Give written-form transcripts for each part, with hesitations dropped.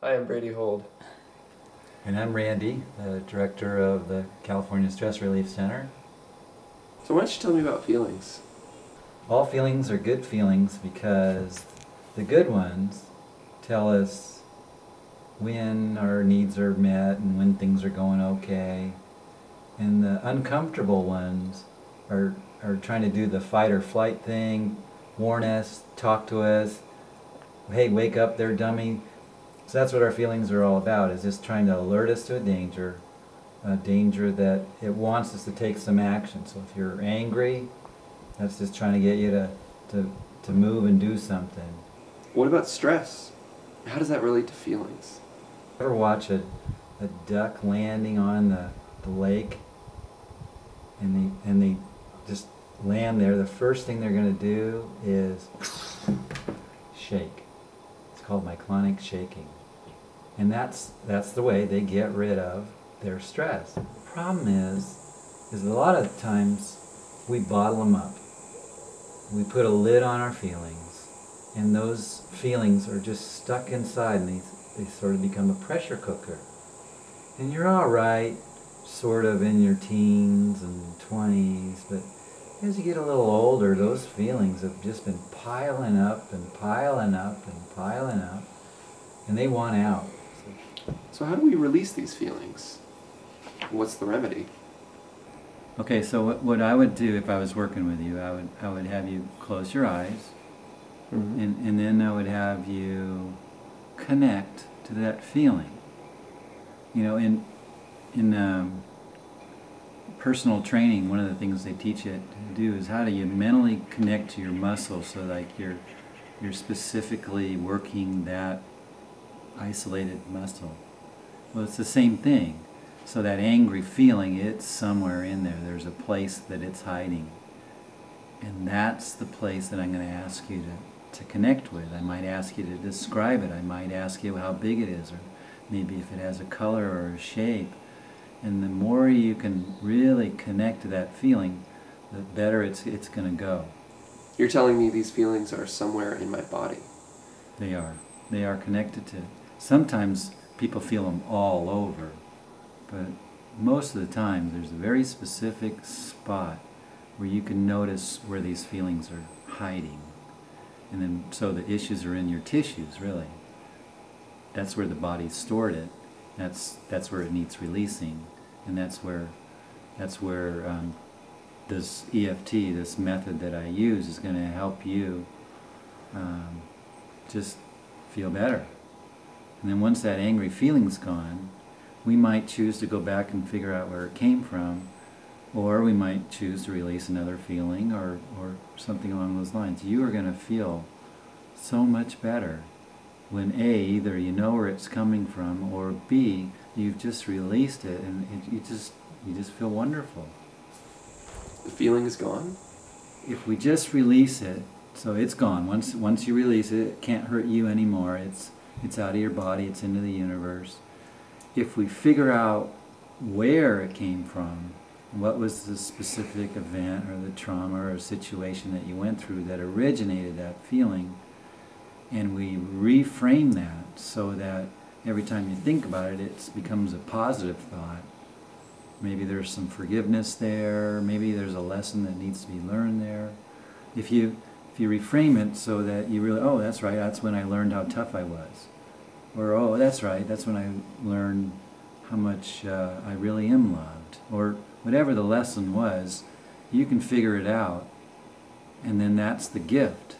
Hi, I'm Brady Hold. And I'm Randy, the director of the California Stress Relief Center. So why don't you tell me about feelings? All feelings are good feelings because the good ones tell us when our needs are met and when things are going okay. And the uncomfortable ones are trying to do the fight or flight thing, warn us, talk to us, hey, wake up there, dummy. So that's what our feelings are all about, is just trying to alert us to a danger that it wants us to take some action. So if you're angry, that's just trying to get you to move and do something. What about stress? How does that relate to feelings? Ever watch a duck landing on the lake and they just land there? The first thing they're going to do is shake. It's called myclonic shaking. And that's the way they get rid of their stress. The problem is a lot of times we bottle them up. We put a lid on our feelings, and those feelings are just stuck inside, and they sort of become a pressure cooker. And you're all right, sort of in your teens and 20s, but as you get a little older, those feelings have just been piling up and piling up and piling up, and they want out. So how do we release these feelings? What's the remedy? Okay, so what I would do if I was working with you, I would have you close your eyes, and then I would have you connect to that feeling. You know, in personal training, one of the things they teach you to do is how do you mentally connect to your muscles, so like you're specifically working that isolated muscle. Well, it's the same thing. So that angry feeling, it's somewhere in there. There's a place that it's hiding. And that's the place that I'm going to ask you to connect with. I might ask you to describe it. I might ask you how big it is, or maybe if it has a color or a shape. And the more you can really connect to that feeling, the better it's going to go. You're telling me these feelings are somewhere in my body? They are. They are connected to. Sometimes people feel them all over. But most of the time, there's a very specific spot where you can notice where these feelings are hiding. And then, so the issues are in your tissues, really. That's where the body stored it. That's where it needs releasing. And that's where this EFT, this method that I use, is going to help you just feel better. And then once that angry feeling's gone, we might choose to go back and figure out where it came from, or we might choose to release another feeling or something along those lines. You are going to feel so much better when A, either you know where it's coming from, or B, you've just released it, and you just feel wonderful. The feeling is gone? If we just release it, so it's gone. Once you release it, it can't hurt you anymore. It's out of your body, it's into the universe. If we figure out where it came from, what was the specific event or the trauma or situation that you went through that originated that feeling, and we reframe that so that every time you think about it, it becomes a positive thought. Maybe there's some forgiveness there, maybe there's a lesson that needs to be learned there. If you reframe it so that you really, oh, that's right, that's when I learned how tough I was. Or, oh, that's right, that's when I learned how much I really am loved. Or whatever the lesson was, you can figure it out, and then that's the gift.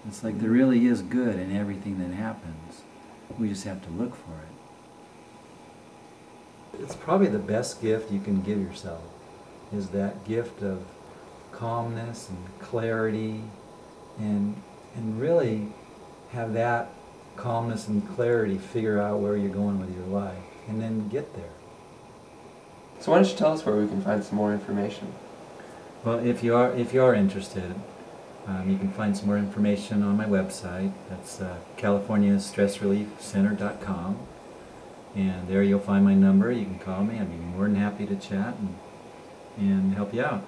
It's like there really is good in everything that happens. We just have to look for it. It's probably the best gift you can give yourself, is that gift of calmness and clarity, and really have that calmness and clarity figure out where you're going with your life, and then get there. So why don't you tell us where we can find some more information? Well, if you are interested, you can find some more information on my website. That's CaliforniaStressReliefCenter.com, and there you'll find my number. You can call me. I'd be more than happy to chat and help you out.